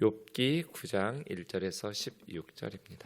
욥기 9장 1절에서 16절입니다.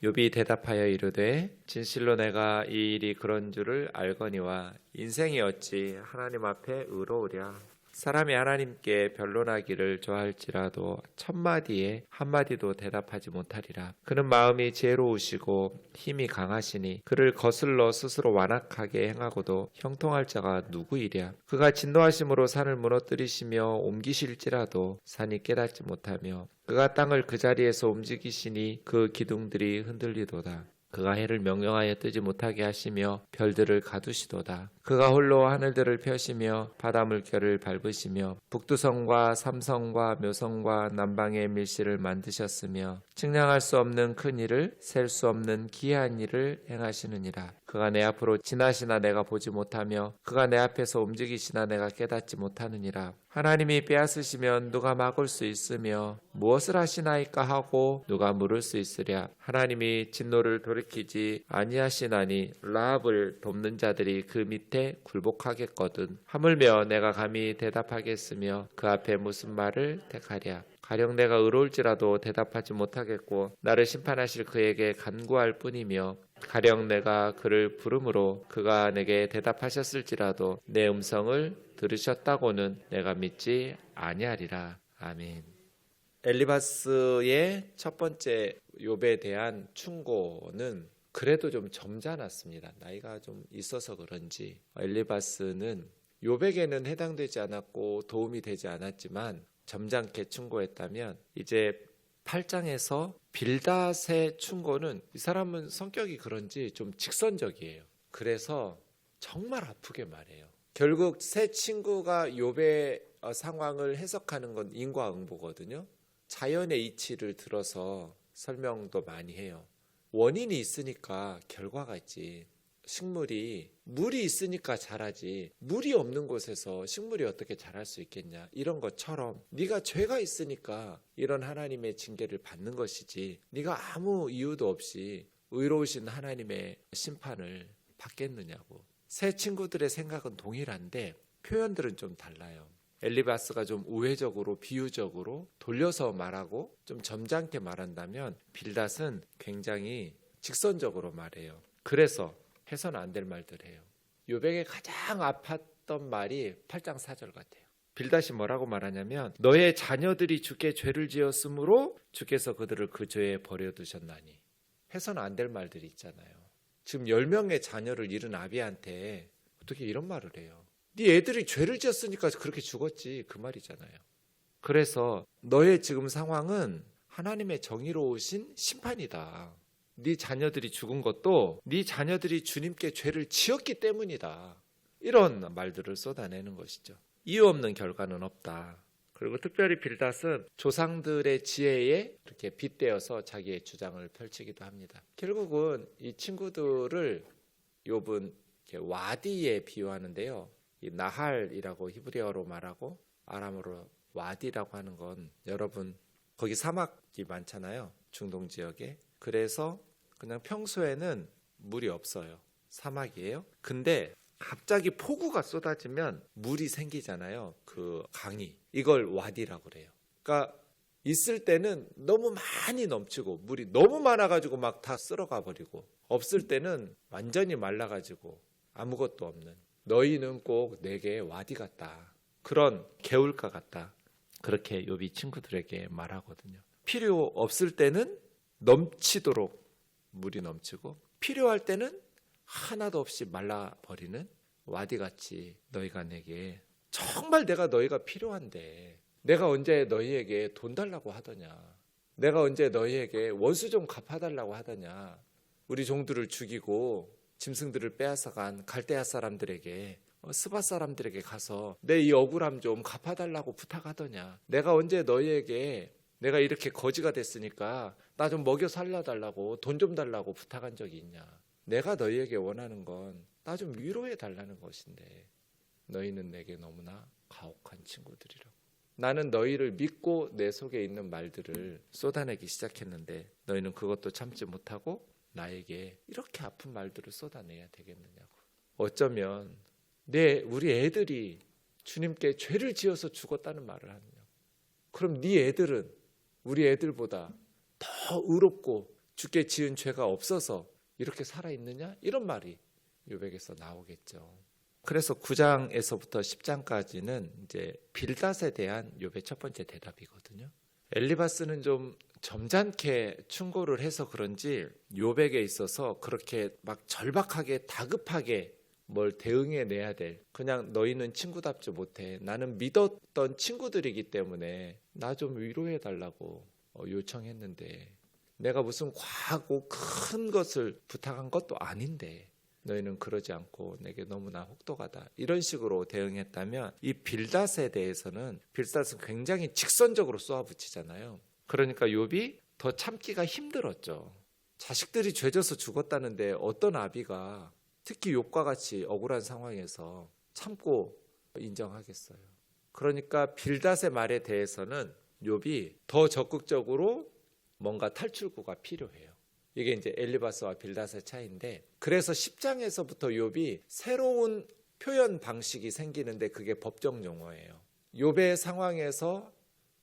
욥이 대답하여 이르되 진실로 내가 이 일이 그런 줄을 알거니와 인생이 어찌 하나님 앞에 의로우랴. 사람이 하나님께 변론하기를 좋아할지라도 천마디에 한마디도 대답하지 못하리라. 그는 마음이 지혜로우시고 힘이 강하시니 그를 거슬러 스스로 완악하게 행하고도 형통할 자가 누구이랴. 그가 진노하심으로 산을 무너뜨리시며 옮기실지라도 산이 깨닫지 못하며 그가 땅을 그 자리에서 움직이시니 그 기둥들이 흔들리도다. 그가 해를 명령하여 뜨지 못하게 하시며 별들을 가두시도다. 그가 홀로 하늘들을 펴시며 바다 물결을 밟으시며 북두성과 삼성과 묘성과 남방의 밀실을 만드셨으며 측량할 수 없는 큰 일을 셀 수 없는 기이한 일을 행하시느니라. 그가 내 앞으로 지나시나 내가 보지 못하며 그가 내 앞에서 움직이시나 내가 깨닫지 못하느니라. 하나님이 빼앗으시면 누가 막을 수 있으며 무엇을 하시나이까 하고 누가 물을 수 있으랴. 하나님이 진노를 돌이키지 아니하시나니 라합을 돕는 자들이 그 밑에 굴복하겠거든. 하물며 내가 감히 대답하겠으며 그 앞에 무슨 말을 택하랴. 가령 내가 의로울지라도 대답하지 못하겠고 나를 심판하실 그에게 간구할 뿐이며 가령 내가 그를 부름으로 그가 내게 대답하셨을지라도 내 음성을 들으셨다고는 내가 믿지 아니하리라. 아멘. 엘리바스의 첫 번째 욥에 대한 충고는 그래도 좀 점잖았습니다. 나이가 좀 있어서 그런지 엘리바스는 욥에게는 해당되지 않았고 도움이 되지 않았지만 점잖게 충고했다면 이제 8장에서 빌닷의 충고는 이 사람은 성격이 그런지 좀 직선적이에요. 그래서 정말 아프게 말해요. 결국 세 친구가 욥의 상황을 해석하는 건 인과응보거든요. 자연의 이치를 들어서 설명도 많이 해요. 원인이 있으니까 결과가 있지. 식물이 물이 있으니까 자라지 물이 없는 곳에서 식물이 어떻게 자랄 수 있겠냐. 이런 것처럼 네가 죄가 있으니까 이런 하나님의 징계를 받는 것이지 네가 아무 이유도 없이 의로우신 하나님의 심판을 받겠느냐고. 세 친구들의 생각은 동일한데 표현들은 좀 달라요. 엘리바스가 좀 우회적으로 비유적으로 돌려서 말하고 좀 점잖게 말한다면 빌닷은 굉장히 직선적으로 말해요. 그래서 해서는 안 될 말들 해요. 욥에게 가장 아팠던 말이 8장 4절 같아요. 빌닷이 뭐라고 말하냐면 너의 자녀들이 주께 죄를 지었으므로 주께서 그들을 그 죄에 버려두셨나니. 해서는 안 될 말들이 있잖아요. 지금 10명의 자녀를 잃은 아비한테 어떻게 이런 말을 해요. 네 애들이 죄를 지었으니까 그렇게 죽었지 그 말이잖아요. 그래서 너의 지금 상황은 하나님의 정의로우신 심판이다. 네 자녀들이 죽은 것도 네 자녀들이 주님께 죄를 지었기 때문이다. 이런 말들을 쏟아내는 것이죠. 이유 없는 결과는 없다. 그리고 특별히 빌닷은 조상들의 지혜에 이렇게 빗대어서 자기의 주장을 펼치기도 합니다. 결국은 이 친구들을 욥은 와디에 비유하는데요. 이 나할이라고 히브리어로 말하고 아람어로 와디라고 하는 건 여러분 거기 사막이 많잖아요. 중동 지역에. 그래서 그냥 평소에는 물이 없어요. 사막이에요. 근데 갑자기 폭우가 쏟아지면 물이 생기잖아요. 그 강이. 이걸 와디라고 그래요. 그러니까 있을 때는 너무 많이 넘치고 물이 너무 많아가지고 막 다 쓸어가 버리고 없을 때는 완전히 말라가지고 아무것도 없는 너희는 꼭 내게 와디 같다. 그런 개울가 같다. 그렇게 욥이 친구들에게 말하거든요. 필요 없을 때는 넘치도록 물이 넘치고 필요할 때는 하나도 없이 말라버리는 와디같이 너희가 내게 정말 내가 너희가 필요한데 내가 언제 너희에게 돈 달라고 하더냐. 내가 언제 너희에게 원수 좀 갚아달라고 하더냐. 우리 종들을 죽이고 짐승들을 빼앗아간 갈대아 사람들에게 스바 사람들에게 가서 내 이 억울함 좀 갚아달라고 부탁하더냐. 내가 언제 너희에게 내가 이렇게 거지가 됐으니까 나 좀 먹여 살려달라고 돈 좀 달라고 부탁한 적이 있냐. 내가 너희에게 원하는 건 나 좀 위로해 달라는 것인데 너희는 내게 너무나 가혹한 친구들이라고. 나는 너희를 믿고 내 속에 있는 말들을 쏟아내기 시작했는데 너희는 그것도 참지 못하고 나에게 이렇게 아픈 말들을 쏟아내야 되겠느냐고. 어쩌면 우리 애들이 주님께 죄를 지어서 죽었다는 말을 하느냐고. 그럼 네 애들은 우리 애들보다 더 의롭고 주께 지은 죄가 없어서 이렇게 살아있느냐? 이런 말이 욥에게서 나오겠죠. 그래서 9장에서부터 10장까지는 이제 빌닷에 대한 욥의 첫 번째 대답이거든요. 엘리바스는 좀 점잖게 충고를 해서 그런지 욥에게 있어서 그렇게 막 절박하게 다급하게 뭘 대응해내야 될, 그냥 너희는 친구답지 못해, 나는 믿었던 친구들이기 때문에 나 좀 위로해달라고 요청했는데 내가 무슨 과하고 큰 것을 부탁한 것도 아닌데 너희는 그러지 않고 내게 너무나 혹독하다, 이런 식으로 대응했다면 이 빌닷에 대해서는 빌닷은 굉장히 직선적으로 쏘아붙이잖아요. 그러니까 욥이 더 참기가 힘들었죠. 자식들이 죄져서 죽었다는데 어떤 아비가 특히 욥과 같이 억울한 상황에서 참고 인정하겠어요. 그러니까 빌닷의 말에 대해서는 욥이 더 적극적으로 뭔가 탈출구가 필요해요. 이게 이제 엘리바스와 빌닷의 차이인데, 그래서 10장에서부터 욥이 새로운 표현 방식이 생기는데 그게 법정 용어예요. 욥의 상황에서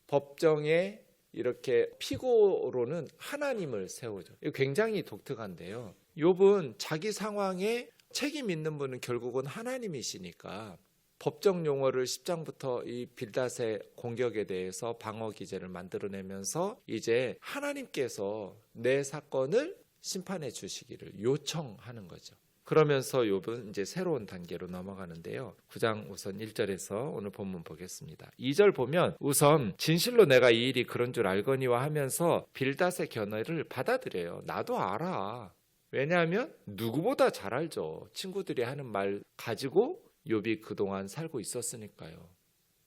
법정에 이렇게 피고로는 하나님을 세우죠. 이거 굉장히 독특한데요. 욥은 자기 상황에 책임 있는 분은 결국은 하나님이시니까 법정 용어를 10장부터 이 빌닷의 공격에 대해서 방어 기제를 만들어내면서 이제 하나님께서 내 사건을 심판해 주시기를 요청하는 거죠. 그러면서 욥은 이제 새로운 단계로 넘어가는데요. 9장 우선 1절에서 오늘 본문 보겠습니다. 2절 보면 우선 진실로 내가 이 일이 그런 줄 알거니와 하면서 빌닷의 견해를 받아들여요. 나도 알아. 왜냐하면 누구보다 잘 알죠. 친구들이 하는 말 가지고 욥이 그동안 살고 있었으니까요.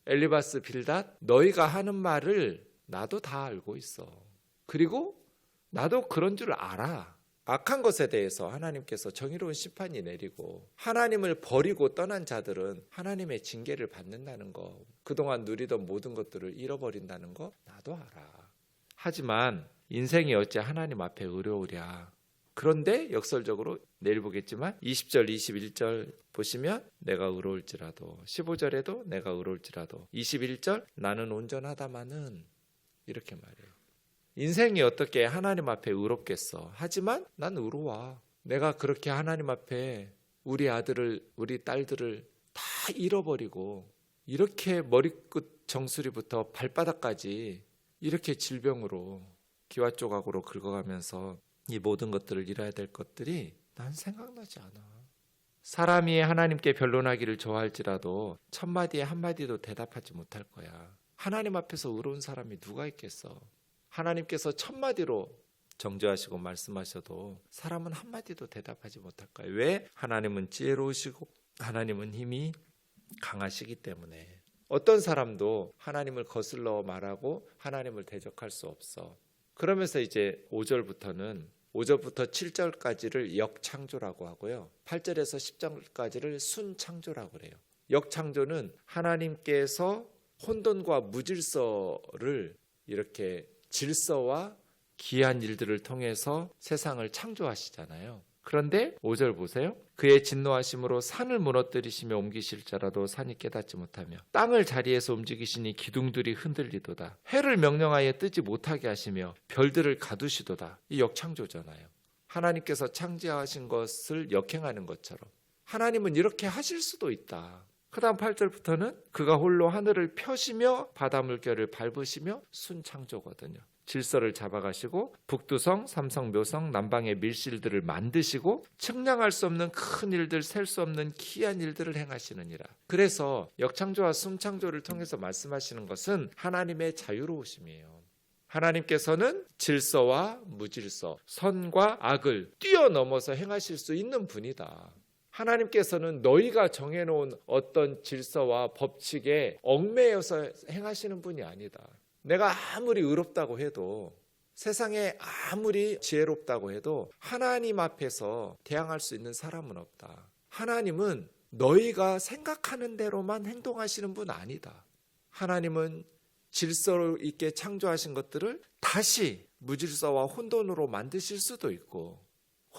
엘리바스, 빌닷, 너희가 하는 말을 나도 다 알고 있어. 그리고 나도 그런 줄 알아. 악한 것에 대해서 하나님께서 정의로운 심판이 내리고 하나님을 버리고 떠난 자들은 하나님의 징계를 받는다는 거, 그동안 누리던 모든 것들을 잃어버린다는 거 나도 알아. 하지만 인생이 어찌 하나님 앞에 의로우랴. 그런데 역설적으로 내일 보겠지만 20절 21절 보시면 내가 의로울지라도, 15절에도 내가 의로울지라도, 21절 나는 온전하다마는, 이렇게 말해요. 인생이 어떻게 하나님 앞에 의롭겠어. 하지만 난 의로워. 내가 그렇게 하나님 앞에 우리 아들을, 우리 딸들을 다 잃어버리고 이렇게 머리끝 정수리부터 발바닥까지 이렇게 질병으로 기와 조각으로 긁어가면서 이 모든 것들을 잃어야 될 것들이 난 생각나지 않아. 사람이 하나님께 변론하기를 좋아할지라도 첫마디에 한마디도 대답하지 못할 거야. 하나님 앞에서 의로운 사람이 누가 있겠어. 하나님께서 첫마디로 정죄하시고 말씀하셔도 사람은 한마디도 대답하지 못할 거야. 왜? 하나님은 지혜로우시고 하나님은 힘이 강하시기 때문에. 어떤 사람도 하나님을 거슬러 말하고 하나님을 대적할 수 없어. 그러면서 이제 5절부터 7절까지를 역창조라고 하고요. 8절에서 10절까지를 순창조라고 그래요. 역창조는 하나님께서 혼돈과 무질서를 이렇게 질서와 기이한 일들을 통해서 세상을 창조하시잖아요. 그런데 5절 보세요. 그의 진노하심으로 산을 무너뜨리시며 옮기실지라도 산이 깨닫지 못하며 땅을 자리에서 움직이시니 기둥들이 흔들리도다. 해를 명령하여 뜨지 못하게 하시며 별들을 가두시도다. 이 역창조잖아요. 하나님께서 창조하신 것을 역행하는 것처럼 하나님은 이렇게 하실 수도 있다. 그 다음 8절부터는 그가 홀로 하늘을 펴시며 바다 물결을 밟으시며 순창조거든요. 질서를 잡아가시고 북두성, 삼성, 묘성, 남방의 밀실들을 만드시고 측량할 수 없는 큰 일들, 셀 수 없는 기이한 일들을 행하시느니라. 그래서 역창조와 순창조를 통해서 말씀하시는 것은 하나님의 자유로우심이에요. 하나님께서는 질서와 무질서, 선과 악을 뛰어넘어서 행하실 수 있는 분이다. 하나님께서는 너희가 정해놓은 어떤 질서와 법칙에 얽매여서 행하시는 분이 아니다. 내가 아무리 의롭다고 해도, 세상에 아무리 지혜롭다고 해도 하나님 앞에서 대항할 수 있는 사람은 없다. 하나님은 너희가 생각하는 대로만 행동하시는 분 아니다. 하나님은 질서 있게 창조하신 것들을 다시 무질서와 혼돈으로 만드실 수도 있고,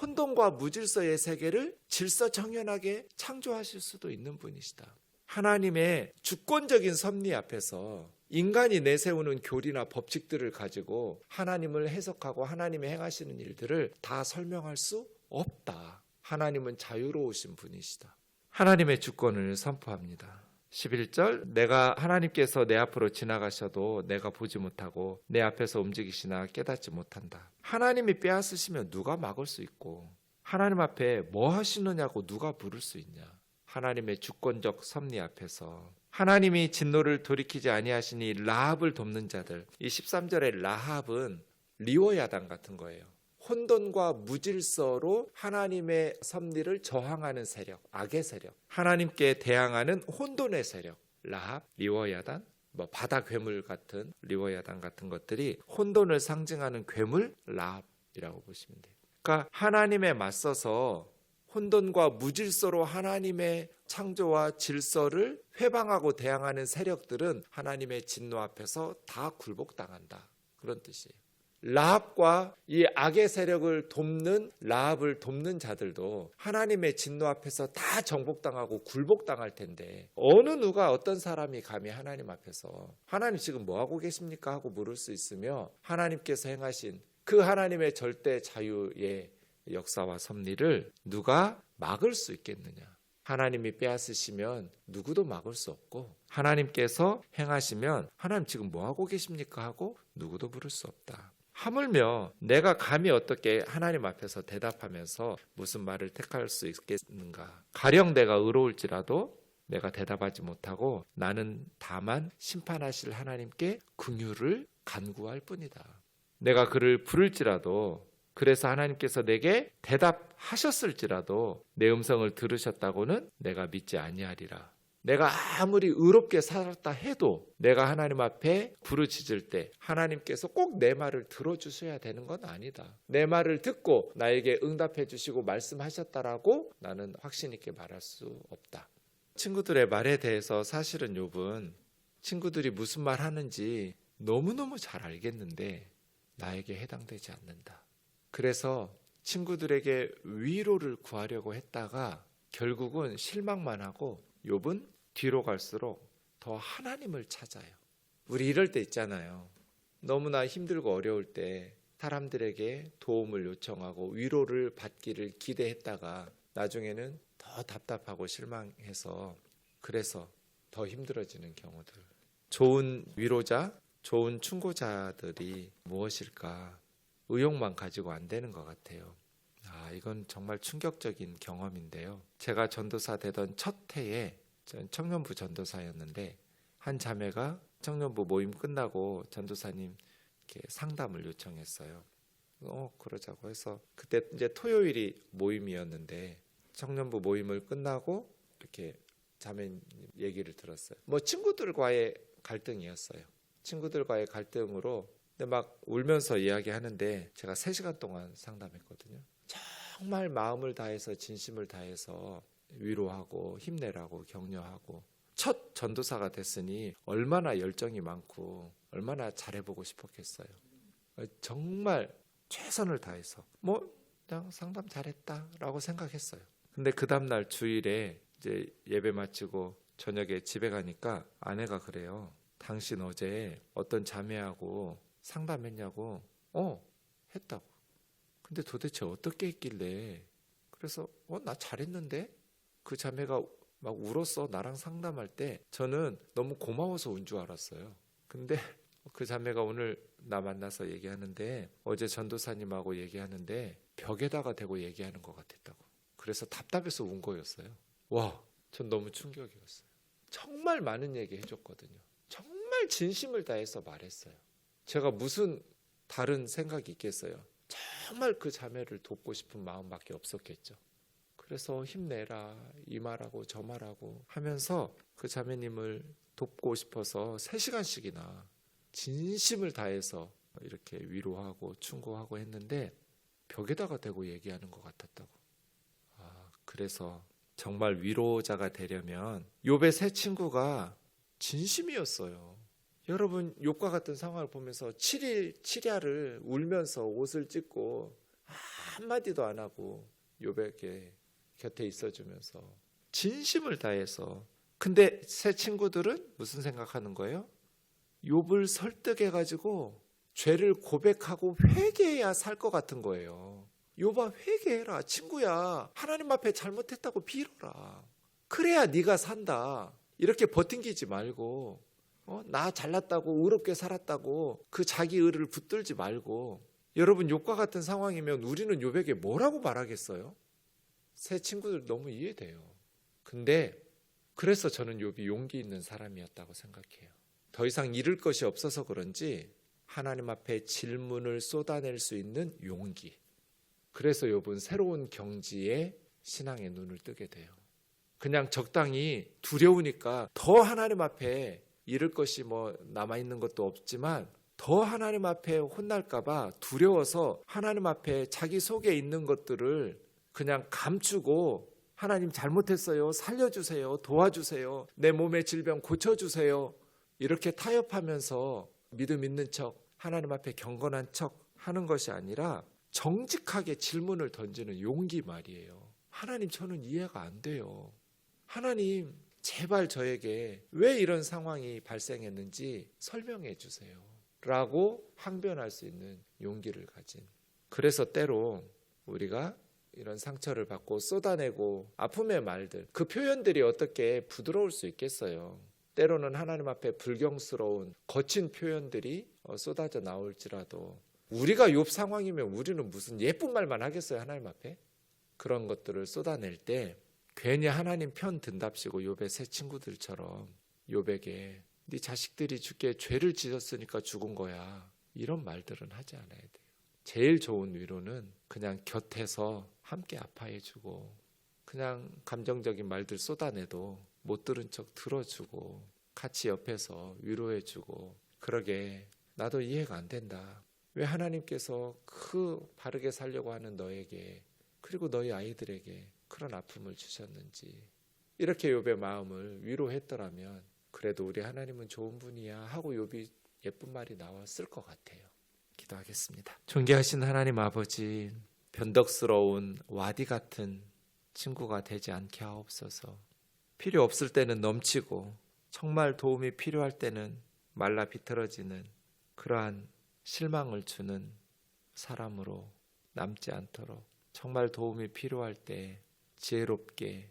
혼돈과 무질서의 세계를 질서정연하게 창조하실 수도 있는 분이시다. 하나님의 주권적인 섭리 앞에서 인간이 내세우는 교리나 법칙들을 가지고 하나님을 해석하고 하나님이 행하시는 일들을 다 설명할 수 없다. 하나님은 자유로우신 분이시다. 하나님의 주권을 선포합니다. 11절, 내가 하나님께서 내 앞으로 지나가셔도 내가 보지 못하고 내 앞에서 움직이시나 깨닫지 못한다. 하나님이 빼앗으시면 누가 막을 수 있고 하나님 앞에 뭐 하시느냐고 누가 부를 수 있냐. 하나님의 주권적 섭리 앞에서 하나님이 진노를 돌이키지 아니하시니 라합을 돕는 자들. 이 13절의 라합은 리워야단 같은 거예요. 혼돈과 무질서로 하나님의 섭리를 저항하는 세력, 악의 세력, 하나님께 대항하는 혼돈의 세력, 라합, 리워야단, 바다 괴물 같은 리워야단 같은 것들이 혼돈을 상징하는 괴물 라합이라고 보시면 돼요. 그러니까 하나님에 맞서서 혼돈과 무질서로 하나님의 창조와 질서를 회방하고 대항하는 세력들은 하나님의 진노 앞에서 다 굴복당한다. 그런 뜻이에요. 라합과 이 악의 세력을 돕는 라합을 돕는 자들도 하나님의 진노 앞에서 다 정복당하고 굴복당할 텐데 어느 누가 어떤 사람이 감히 하나님 앞에서 하나님 지금 뭐 하고 계십니까? 하고 물을 수 있으며 하나님께서 행하신 그 하나님의 절대 자유의 역사와 섭리를 누가 막을 수 있겠느냐? 하나님이 빼앗으시면 누구도 막을 수 없고 하나님께서 행하시면 하나님 지금 뭐 하고 계십니까? 하고 누구도 물을 수 없다. 하물며 내가 감히 어떻게 하나님 앞에서 대답하면서 무슨 말을 택할 수 있겠는가? 가령 내가 의로울지라도 내가 대답하지 못하고 나는 다만 심판하실 하나님께 긍휼을 간구할 뿐이다. 내가 그를 부를지라도 그래서 하나님께서 내게 대답하셨을지라도 내 음성을 들으셨다고는 내가 믿지 아니하리라. 내가 아무리 의롭게 살았다 해도 내가 하나님 앞에 부르짖을 때 하나님께서 꼭 내 말을 들어주셔야 되는 건 아니다. 내 말을 듣고 나에게 응답해 주시고 말씀하셨다라고 나는 확신 있게 말할 수 없다. 친구들의 말에 대해서 사실은 욥은 친구들이 무슨 말 하는지 너무너무 잘 알겠는데 나에게 해당되지 않는다. 그래서 친구들에게 위로를 구하려고 했다가 결국은 실망만 하고 욥은 뒤로 갈수록 더 하나님을 찾아요. 우리 이럴 때 있잖아요. 너무나 힘들고 어려울 때 사람들에게 도움을 요청하고 위로를 받기를 기대했다가 나중에는 더 답답하고 실망해서 그래서 더 힘들어지는 경우들. 좋은 위로자, 좋은 충고자들이 무엇일까? 의욕만 가지고 안 되는 것 같아요. 이건 정말 충격적인 경험인데요. 제가 전도사 되던 첫 해에 청년부 전도사였는데 한 자매가 청년부 모임 끝나고 전도사님 이렇게 상담을 요청했어요. 그러자고 해서 그때 이제 토요일이 모임이었는데 청년부 모임을 끝나고 이렇게 자매 얘기를 들었어요. 친구들과의 갈등이었어요. 친구들과의 갈등으로 근데 막 울면서 이야기하는데 제가 3시간 동안 상담했거든요. 정말 마음을 다해서 진심을 다해서 위로하고 힘내라고 격려하고 첫 전도사가 됐으니 얼마나 열정이 많고 얼마나 잘해보고 싶었겠어요. 정말 최선을 다해서 그냥 상담 잘했다라고 생각했어요. 근데 그 다음날 주일에 이제 예배 마치고 저녁에 집에 가니까 아내가 그래요. 당신 어제 어떤 자매하고 상담했냐고. 했다고. 근데 도대체 어떻게 했길래? 그래서 나 잘했는데? 그 자매가 막 울었어. 나랑 상담할 때 저는 너무 고마워서 운 줄 알았어요. 근데 그 자매가 오늘 나 만나서 얘기하는데 어제 전도사님하고 얘기하는데 벽에다가 대고 얘기하는 것 같았다고. 그래서 답답해서 운 거였어요. 전 너무 충격이었어요. 정말 많은 얘기 해줬거든요. 정말 진심을 다해서 말했어요. 제가 무슨 다른 생각이 있겠어요. 정말 그 자매를 돕고 싶은 마음밖에 없었겠죠. 그래서 힘내라 이 말하고 저 말하고 하면서 그 자매님을 돕고 싶어서 3시간씩이나 진심을 다해서 이렇게 위로하고 충고하고 했는데 벽에다가 대고 얘기하는 것 같았다고. 그래서 정말 위로자가 되려면 욥의 세 친구가 진심이었어요. 여러분 욥과 같은 상황을 보면서 7일 7야를 울면서 옷을 찢고 한마디도 안 하고 욥에게 곁에 있어주면서 진심을 다해서. 근데 세 친구들은 무슨 생각하는 거예요? 욥을 설득해 가지고 죄를 고백하고 회개해야 살 것 같은 거예요. 욥아, 회개해라. 친구야, 하나님 앞에 잘못했다고 빌어라. 그래야 네가 산다. 이렇게 버팅기지 말고 나 잘났다고 의롭게 살았다고 그 자기 의를 붙들지 말고. 여러분, 욥과 같은 상황이면 우리는 욥에게 뭐라고 말하겠어요? 새 친구들 너무 이해돼요. 근데 그래서 저는 욥이 용기 있는 사람이었다고 생각해요. 더 이상 잃을 것이 없어서 그런지 하나님 앞에 질문을 쏟아낼 수 있는 용기. 그래서 욥은 새로운 경지에 신앙의 눈을 뜨게 돼요. 그냥 적당히 두려우니까 더 하나님 앞에 잃을 것이 남아있는 것도 없지만 더 하나님 앞에 혼날까 봐 두려워서 하나님 앞에 자기 속에 있는 것들을 그냥 감추고 하나님 잘못했어요. 살려주세요. 도와주세요. 내 몸의 질병 고쳐주세요. 이렇게 타협하면서 믿음 있는 척, 하나님 앞에 경건한 척 하는 것이 아니라 정직하게 질문을 던지는 용기 말이에요. 하나님, 저는 이해가 안 돼요. 하나님, 제발 저에게 왜 이런 상황이 발생했는지 설명해 주세요. 라고 항변할 수 있는 용기를 가진. 그래서 때로 우리가 이런 상처를 받고 쏟아내고 아픔의 말들, 그 표현들이 어떻게 부드러울 수 있겠어요. 때로는 하나님 앞에 불경스러운 거친 표현들이 쏟아져 나올지라도 우리가 욥 상황이면 우리는 무슨 예쁜 말만 하겠어요, 하나님 앞에? 그런 것들을 쏟아낼 때 괜히 하나님 편 든답시고 욥의 새 친구들처럼 욥에게 네 자식들이 주께 죄를 지었으니까 죽은 거야, 이런 말들은 하지 않아야 돼요. 제일 좋은 위로는 그냥 곁에서 함께 아파해주고 그냥 감정적인 말들 쏟아내도 못 들은 척 들어주고 같이 옆에서 위로해주고, 그러게 나도 이해가 안 된다. 왜 하나님께서 그 바르게 살려고 하는 너에게 그리고 너희 아이들에게 그런 아픔을 주셨는지, 이렇게 욥의 마음을 위로했더라면 그래도 우리 하나님은 좋은 분이야 하고 욥이 예쁜 말이 나왔을 것 같아요. 기도하겠습니다. 존귀하신 하나님 아버지, 변덕스러운 와디 같은 친구가 되지 않게 하옵소서. 필요 없을 때는 넘치고 정말 도움이 필요할 때는 말라 비틀어지는 그러한 실망을 주는 사람으로 남지 않도록 정말 도움이 필요할 때 지혜롭게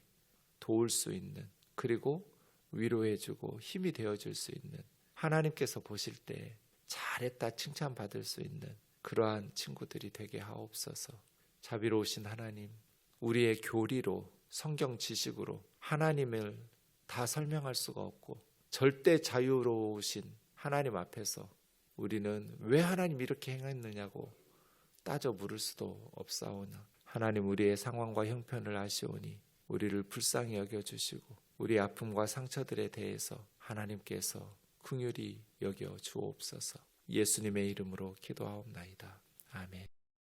도울 수 있는, 그리고 위로해주고 힘이 되어줄 수 있는, 하나님께서 보실 때 잘했다 칭찬받을 수 있는 그러한 친구들이 되게 하옵소서. 자비로우신 하나님, 우리의 교리로 성경 지식으로 하나님을 다 설명할 수가 없고 절대 자유로우신 하나님 앞에서 우리는 왜 하나님 이렇게 행했느냐고 따져 물을 수도 없사오나, 하나님 우리의 상황과 형편을 아시오니 우리를 불쌍히 여겨주시고 우리의 아픔과 상처들에 대해서 하나님께서 긍휼히 여겨 주옵소서. 예수님의 이름으로 기도하옵나이다. 아멘.